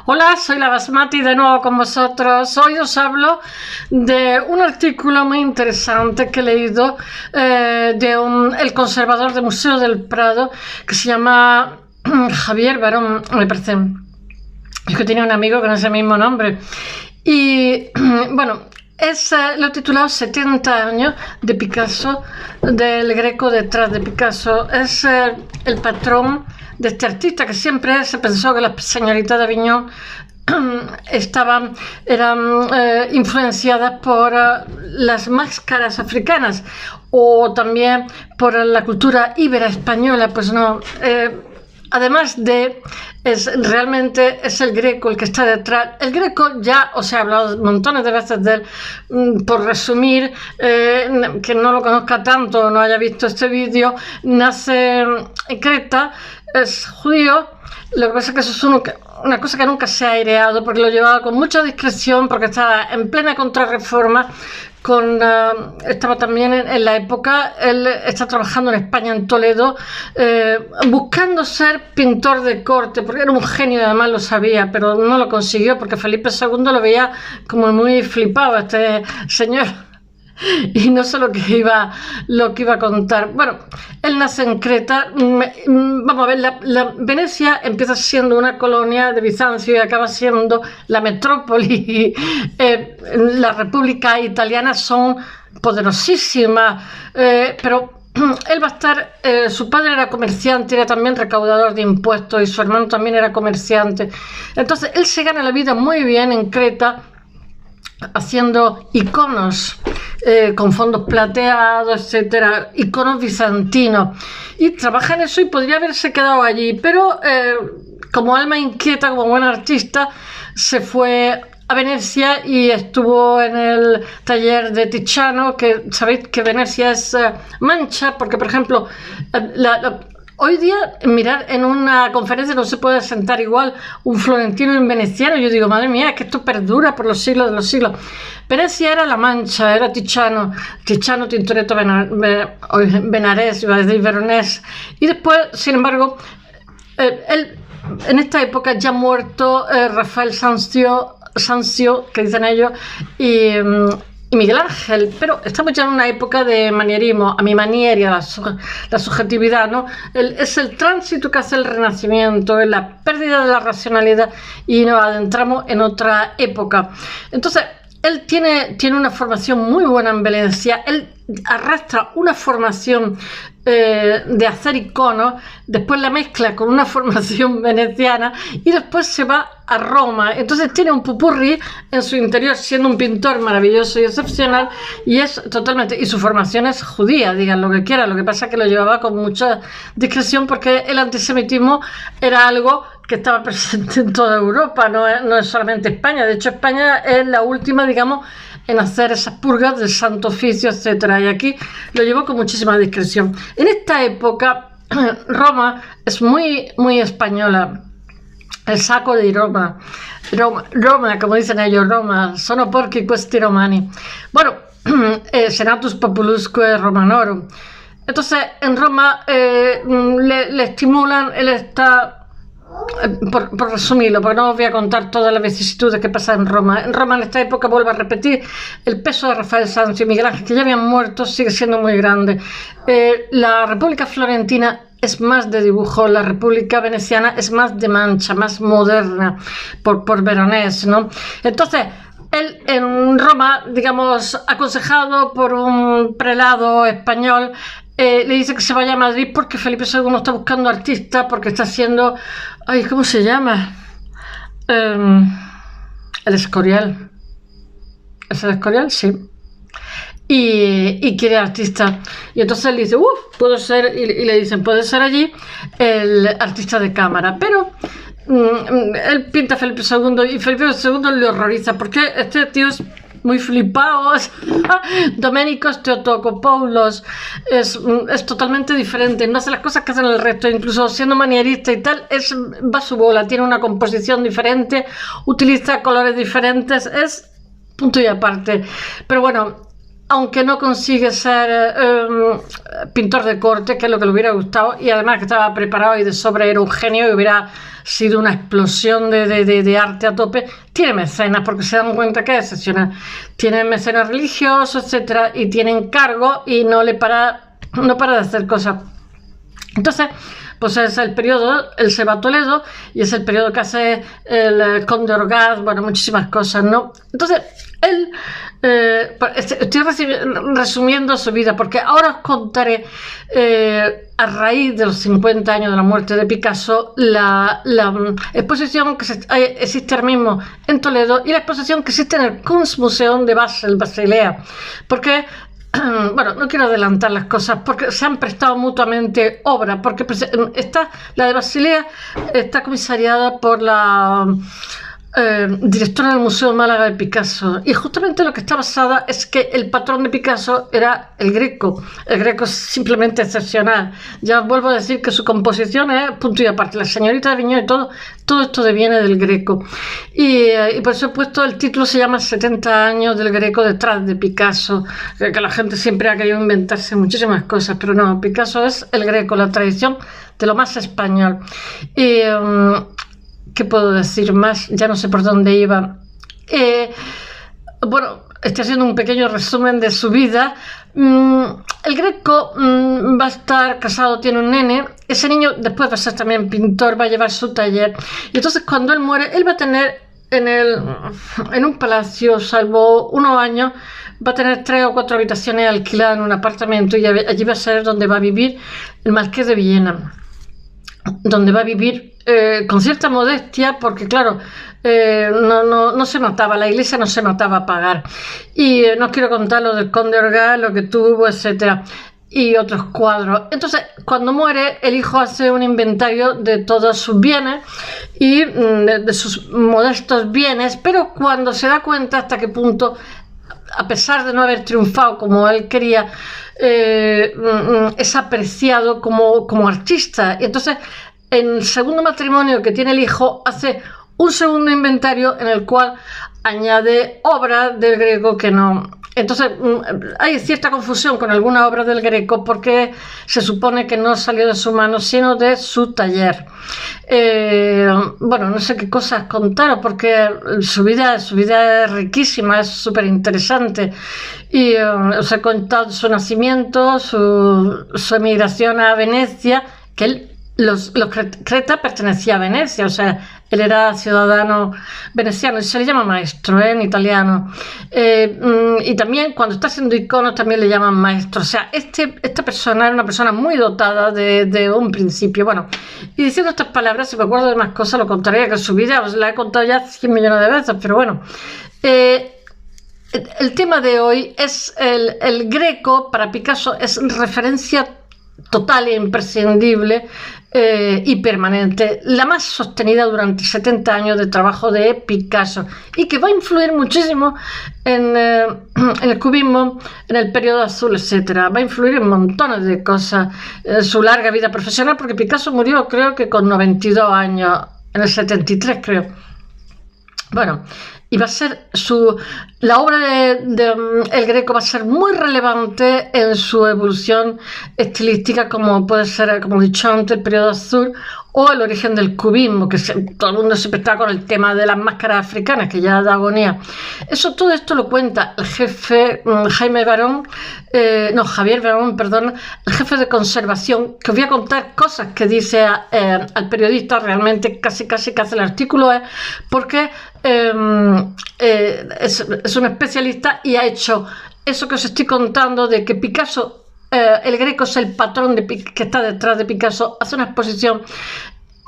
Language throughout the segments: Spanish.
Hola, soy la Basmati de nuevo con vosotros. Hoy os hablo de un artículo muy interesante que he leído el conservador del Museo del Prado, que se llama Javier Barón, me parece. Es que tenía un amigo con ese mismo nombre. Y bueno, lo he titulado 70 años de Picasso, del Greco detrás de Picasso. Es el patrón de este artista que siempre se pensó que las señoritas de Aviñón eran influenciadas por las máscaras africanas o también por la cultura íbera española. Pues no, además de realmente es el Greco el que está detrás. El Greco, ya os he hablado montones de veces de él. Por resumir, que no lo conozca tanto o no haya visto este vídeo, nace en Creta, es judío. Lo que pasa es que eso es una cosa que nunca se ha aireado, porque lo llevaba con mucha discreción, porque estaba en plena contrarreforma. Estaba también en la época, él está trabajando en España, en Toledo, buscando ser pintor de corte, porque era un genio y además lo sabía, pero no lo consiguió porque Felipe II lo veía como muy flipado este señor y no sé lo que iba a contar. Bueno, él nace en Creta. Vamos a ver, la Venecia empieza siendo una colonia de Bizancio y acaba siendo la metrópoli. La República Italiana son poderosísimas, pero él va a estar, su padre era comerciante, era también recaudador de impuestos y su hermano también era comerciante. Entonces él se gana la vida muy bien en Creta haciendo iconos con fondos plateados, etcétera, iconos bizantinos, y trabaja en eso y podría haberse quedado allí, pero como alma inquieta, como buen artista, se fue a Venecia y estuvo en el taller de Tiziano, que sabéis que Venecia es mancha, porque por ejemplo hoy día, mirar en una conferencia no se puede sentar igual un florentino y un veneciano. Yo digo, madre mía, es que esto perdura por los siglos de los siglos. Venecia era la Mancha, era Tiziano, Tintoretto, Benarés, iba a decir Veronés. Y después, sin embargo, en esta época ya muerto Rafael Sanzio, que dicen ellos, y Miguel Ángel, pero estamos ya en una época de manierismo, a mi maniera, la subjetividad, ¿no? Es el tránsito que hace el Renacimiento, es la pérdida de la racionalidad y nos adentramos en otra época. Entonces, él tiene una formación muy buena en Venecia, él arrastra una formación de hacer iconos, después la mezcla con una formación veneciana y después se va a Roma. Entonces tiene un popurrí en su interior, siendo un pintor maravilloso y excepcional, y es totalmente, y su formación es judía, digan lo que quieran. Lo que pasa es que lo llevaba con mucha discreción, porque el antisemitismo era algo que estaba presente en toda Europa, no es solamente España. De hecho, España es la última, digamos, en hacer esas purgas del Santo Oficio, etcétera, y aquí lo llevó con muchísima discreción. En esta época, Roma es muy, muy española. El saco de Roma, como dicen ellos, Roma, sono porchi questi romani. Bueno, senatus populusque Romanorum. Entonces, en Roma le estimulan, él está... Por resumirlo, porque no os voy a contar todas las vicisitudes que pasan en Roma. En Roma, en esta época, vuelvo a repetir, el peso de Rafael Sanzio y Miguel Ángel, que ya habían muerto, sigue siendo muy grande. La República Florentina es más de dibujo, la República Veneciana es más de mancha, más moderna, por Veronés, ¿no? Entonces, él en Roma, digamos, aconsejado por un prelado español, le dice que se vaya a Madrid porque Felipe II está buscando artistas, porque está haciendo... Ay, ¿cómo se llama? El Escorial. ¿Es el Escorial? Sí. Y quiere artistas. Y entonces él dice, puedo ser... Y le dicen, puede ser allí el artista de cámara. Pero él pinta a Felipe II y Felipe II le horroriza, porque este tío es muy flipado. Doménicos Teotocopoulos es totalmente diferente, no hace las cosas que hacen el resto, incluso siendo manierista y tal, va a su bola, tiene una composición diferente, utiliza colores diferentes, es punto y aparte. Pero bueno, aunque no consigue ser pintor de corte, que es lo que le hubiera gustado, y además que estaba preparado y de sobra era un genio y hubiera sido una explosión de arte a tope, tiene mecenas, porque se dan cuenta que es excepcional. Tiene mecenas religiosos, etcétera, y tiene encargo y no para de hacer cosas. Entonces, pues es el periodo, él se va a Toledo y es el periodo que hace el Conde Orgaz, bueno, muchísimas cosas, ¿no? Entonces, él, estoy resumiendo su vida, porque ahora os contaré, a raíz de los 50 años de la muerte de Picasso, la exposición que existe ahora mismo en Toledo y la exposición que existe en el Kunstmuseum de Basel, Basilea, porque bueno, no quiero adelantar las cosas porque se han prestado mutuamente obras, porque la de Basilea está comisariada por la directora del Museo de Málaga de Picasso, y justamente lo que está basada es que el patrón de Picasso era el Greco. El Greco es simplemente excepcional. Ya vuelvo a decir que su composición es punto y aparte. La señorita de Viñó y todo esto deviene del Greco, y por supuesto el título se llama 70 años del Greco detrás de Picasso, que la gente siempre ha querido inventarse muchísimas cosas, pero no, Picasso es el Greco, la tradición de lo más español. Y ¿qué puedo decir más? Ya no sé por dónde iba. Bueno, estoy haciendo un pequeño resumen de su vida. El Greco va a estar casado, tiene un nene. Ese niño después va a ser también pintor, va a llevar su taller. Y entonces cuando él muere, él va a tener en un palacio, salvo unos años, va a tener 3 o 4 habitaciones alquiladas en un apartamento, y allí va a ser donde va a vivir el Marqués de Villena, donde va a vivir con cierta modestia, porque claro, no se notaba, la iglesia no se notaba a pagar. Y no os quiero contar lo del Conde Orgaz, lo que tuvo, etcétera, y otros cuadros. Entonces, cuando muere, el hijo hace un inventario de todos sus bienes y de sus modestos bienes, pero cuando se da cuenta hasta qué punto, a pesar de no haber triunfado como él quería, es apreciado como artista. Y entonces, en el segundo matrimonio que tiene el hijo, hace un segundo inventario en el cual añade obras del Greco que no. Entonces hay cierta confusión con algunas obras del Greco porque se supone que no salió de su mano sino de su taller. Bueno, no sé qué cosas contaros porque su vida es riquísima, es súper interesante, y os he contado su nacimiento, su emigración a Venecia, que él, Creta pertenecía a Venecia, o sea, él era ciudadano veneciano y se le llama maestro en italiano. Y también cuando está haciendo iconos también le llaman maestro. O sea, esta persona era una persona muy dotada de un principio. Bueno, y diciendo estas palabras, si me acuerdo de más cosas, lo contaría, que su vida os la he contado ya 100 millones de veces, pero bueno. El tema de hoy es el Greco. Para Picasso es referencia total e imprescindible y permanente, la más sostenida durante 70 años de trabajo de Picasso, y que va a influir muchísimo en el cubismo, en el periodo azul, etcétera. Va a influir en montones de cosas, su larga vida profesional, porque Picasso murió creo que con 92 años, en el 73 creo. Bueno, y va a ser la obra de El Greco va a ser muy relevante en su evolución estilística, como puede ser, como he dicho antes, el periodo azul o el origen del cubismo, que todo el mundo siempre está con el tema de las máscaras africanas, que ya da agonía. Todo esto lo cuenta el jefe Javier Barón, perdón, el jefe de conservación, que os voy a contar cosas que dice al periodista, realmente casi que hace el artículo, porque es un especialista y ha hecho eso que os estoy contando, de que Picasso, el Greco es el patrón que está detrás de Picasso. Hace una exposición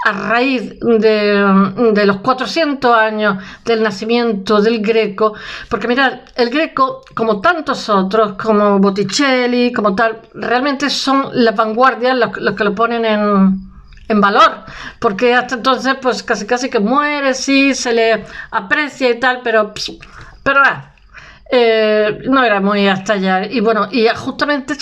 a raíz de los 400 años del nacimiento del Greco, porque mirad, el Greco, como tantos otros, como Botticelli, como tal, realmente son las vanguardias los que lo ponen en valor, porque hasta entonces pues casi que muere, sí, se le aprecia y tal, pero no era muy hasta allá. Y bueno, y justamente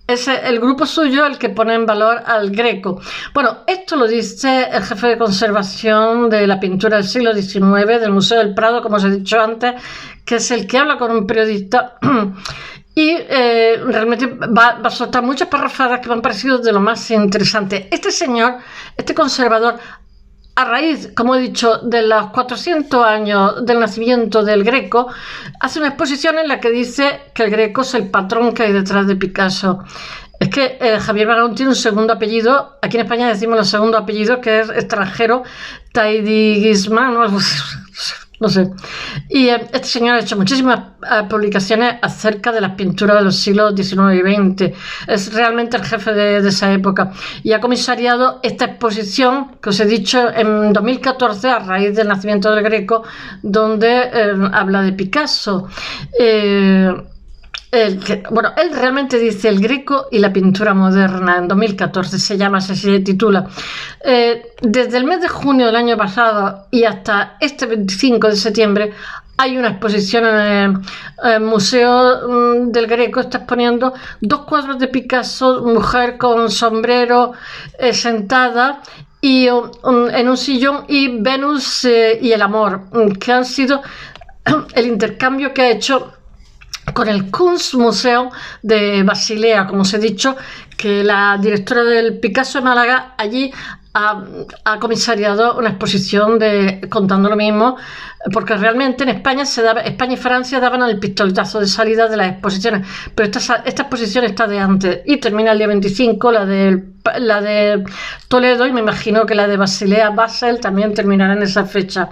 es el grupo suyo el que pone en valor al Greco. Bueno, esto lo dice el jefe de conservación de la pintura del siglo XIX del Museo del Prado, como os he dicho antes, que es el que habla con un periodista y realmente va a soltar muchas parrafadas que me han parecido de lo más interesante. Este señor, este conservador, a raíz, como he dicho, de los 400 años del nacimiento del Greco, hace una exposición en la que dice que el Greco es el patrón que hay detrás de Picasso. Es que Javier Barón tiene un segundo apellido, aquí en España decimos los segundos apellidos, que es extranjero, Taidiguisman, no sé. Y este señor ha hecho muchísimas publicaciones acerca de las pinturas de los siglos XIX y XX. Es realmente el jefe de esa época. Y ha comisariado esta exposición que os he dicho en 2014 a raíz del nacimiento del Greco, donde habla de Picasso. Él realmente dice el Greco y la pintura moderna en 2014, se llama, así se titula. Desde el mes de junio del año pasado y hasta este 25 de septiembre hay una exposición en el Museo del Greco, está exponiendo 2 cuadros de Picasso, mujer con sombrero sentada y en un sillón, y Venus y el amor, que han sido el intercambio que ha hecho con el Kunstmuseum de Basilea, como os he dicho, que la directora del Picasso de Málaga allí ha comisariado una exposición contando lo mismo, porque realmente en España España y Francia daban el pistoletazo de salida de las exposiciones, pero esta exposición está de antes y termina el día 25, la de Toledo, y me imagino que la de Basilea, Basel, también terminará en esa fecha.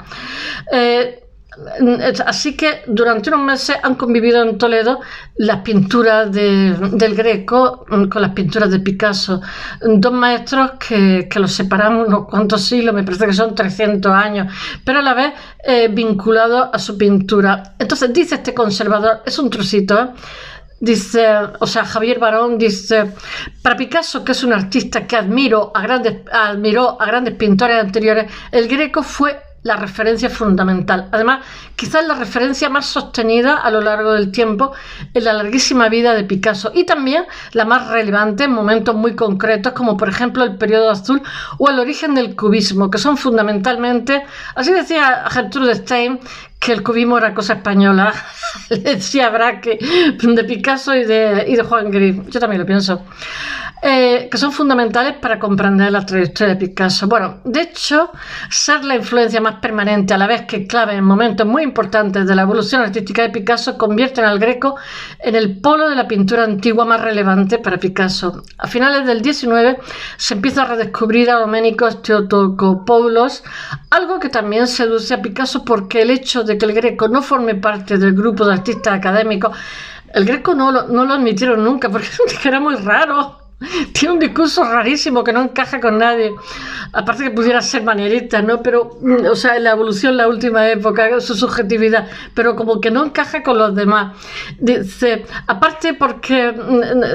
Así que durante unos meses han convivido en Toledo las pinturas del Greco con las pinturas de Picasso, 2 maestros que los separan unos cuantos siglos, me parece que son 300 años, pero a la vez vinculados a su pintura. Entonces dice este conservador, es un trocito, dice, o sea, Javier Barón dice: para Picasso, que es un artista que admiró a grandes pintores anteriores, el Greco fue la referencia fundamental. Además, quizás la referencia más sostenida a lo largo del tiempo en la larguísima vida de Picasso, y también la más relevante en momentos muy concretos, como por ejemplo el periodo azul o el origen del cubismo, que son fundamentalmente, así decía Gertrude Stein, que el cubismo era cosa española, le decía Braque, de Picasso y de Juan Gris. Yo también lo pienso. Que son fundamentales para comprender la trayectoria de Picasso. Bueno, de hecho, ser la influencia más permanente a la vez que clave en momentos muy importantes de la evolución artística de Picasso convierten al Greco en el polo de la pintura antigua más relevante para Picasso. A finales del 19 se empieza a redescubrir a Doménicos Theotokopoulos, algo que también seduce a Picasso, porque el hecho de que el Greco no forme parte del grupo de artistas académicos, el Greco no lo admitieron nunca porque era muy raro. Tiene un discurso rarísimo que no encaja con nadie. Aparte que pudiera ser manierista, ¿no? Pero, o sea, en la evolución, la última época, su subjetividad, pero como que no encaja con los demás. Dice, aparte porque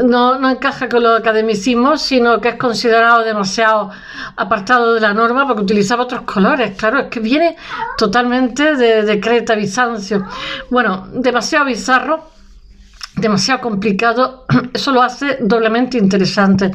no encaja con los academicismos, sino que es considerado demasiado apartado de la norma porque utilizaba otros colores. Claro, es que viene totalmente de Creta, Bizancio. Bueno, demasiado bizarro, demasiado complicado, eso lo hace doblemente interesante.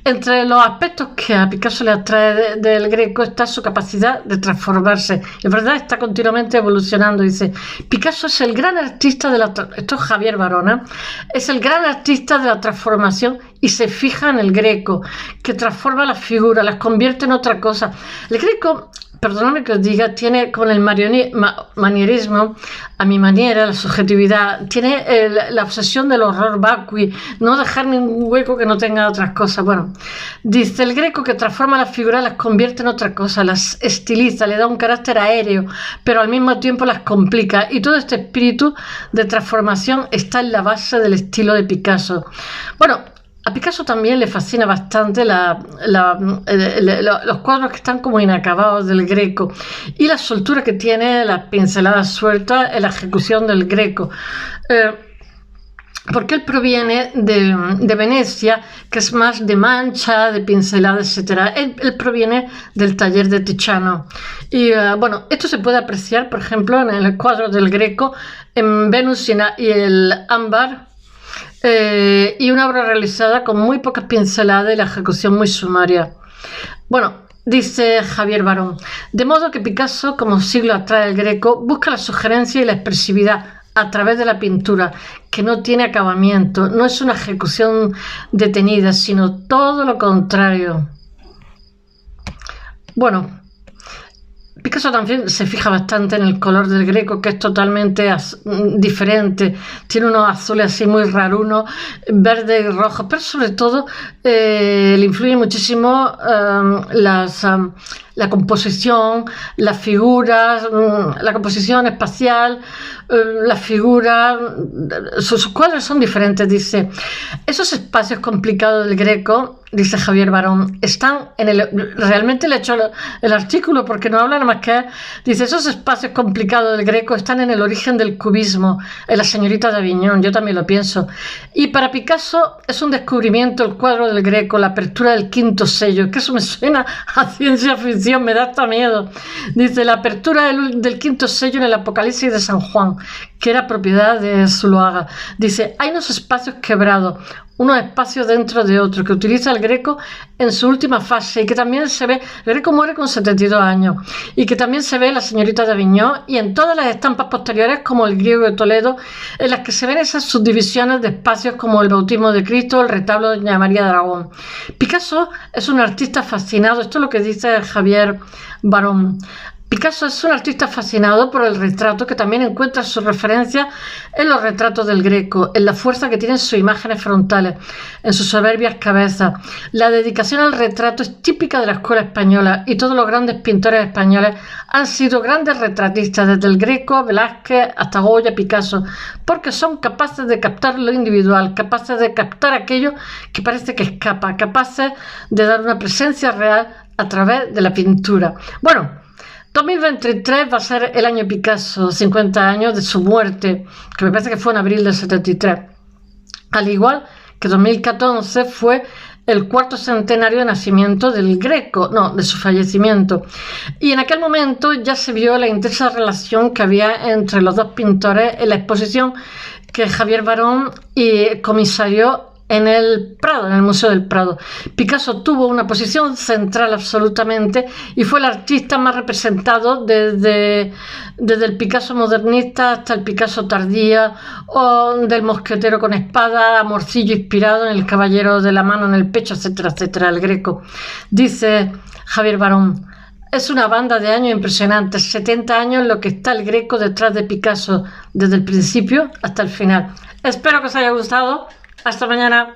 Entre los aspectos que a Picasso le atrae del Greco está su capacidad de transformarse. En verdad está continuamente evolucionando. Dice, Picasso es el gran artista esto es Javier Barona, es el gran artista de la transformación, y se fija en el Greco, que transforma las figuras, las convierte en otra cosa. El Greco, perdóname que os diga, tiene con el manierismo, a mi manera, la subjetividad, tiene la obsesión del horror vacui, no dejar ningún hueco que no tenga otras cosas. Bueno, dice el Greco que transforma las figuras, las convierte en otra cosa, las estiliza, le da un carácter aéreo, pero al mismo tiempo las complica, y todo este espíritu de transformación está en la base del estilo de Picasso. Bueno, a Picasso también le fascina bastante los cuadros que están como inacabados del Greco y la soltura que tiene, las pinceladas sueltas en la ejecución del Greco. Porque él proviene de Venecia, que es más de mancha, de pinceladas, etc. Él proviene del taller de Tiziano. Y bueno, esto se puede apreciar, por ejemplo, en el cuadro del Greco, en Venus y el ámbar, y una obra realizada con muy pocas pinceladas y la ejecución muy sumaria. Bueno, dice Javier Barón, de modo que Picasso, como siglo atrás del Greco, busca la sugerencia y la expresividad, a través de la pintura, que no tiene acabamiento, no es una ejecución detenida, sino todo lo contrario. Bueno, Picasso también se fija bastante en el color del Greco, que es totalmente diferente. Tiene unos azules así muy rarunos, verdes y rojos, pero sobre todo le influye muchísimo la composición, las figuras, la composición espacial, las figuras. Sus cuadros son diferentes, dice. Esos espacios complicados del Greco, dice Javier Barón, están en el... Realmente le he hecho el artículo porque no habla nada más que... Dice, esos espacios complicados del Greco están en el origen del cubismo, en la señorita de Aviñón, yo también lo pienso. Y para Picasso es un descubrimiento el cuadro del Greco, la apertura del quinto sello, que eso me suena a ciencia ficción, me da hasta miedo. Dice, la apertura del quinto sello en el Apocalipsis de San Juan, que era propiedad de Zuloaga. Dice, hay unos espacios quebrados, unos espacios dentro de otro, que utiliza el Greco en su última fase y que también se ve, el Greco muere con 72 años, y que también se ve en la señorita de Aviñón y en todas las estampas posteriores como el griego de Toledo, en las que se ven esas subdivisiones de espacios como el bautismo de Cristo, el retablo de Doña María de Aragón. Picasso es un artista fascinado, esto es lo que dice Javier Barón. Picasso es un artista fascinado por el retrato, que también encuentra su referencia en los retratos del Greco, en la fuerza que tienen sus imágenes frontales, en sus soberbias cabezas. La dedicación al retrato es típica de la escuela española y todos los grandes pintores españoles han sido grandes retratistas, desde el Greco, Velázquez hasta Goya, Picasso, porque son capaces de captar lo individual, capaces de captar aquello que parece que escapa, capaces de dar una presencia real a través de la pintura. Bueno, 2023 va a ser el año Picasso, 50 años de su muerte, que me parece que fue en abril del 73. Al igual que 2014 fue el cuarto centenario de nacimiento del Greco, de su fallecimiento. Y en aquel momento ya se vio la intensa relación que había entre los dos pintores en la exposición que Javier Barón comisarió en el Prado, en el Museo del Prado. Picasso tuvo una posición central absolutamente y fue el artista más representado desde el Picasso modernista hasta el Picasso tardía, o del mosquetero con espada a Morcillo inspirado en el caballero de la mano en el pecho, etcétera, etcétera, el Greco. Dice Javier Barón, es una banda de años impresionantes, 70 años en lo que está el Greco detrás de Picasso, desde el principio hasta el final. Espero que os haya gustado. Hasta mañana.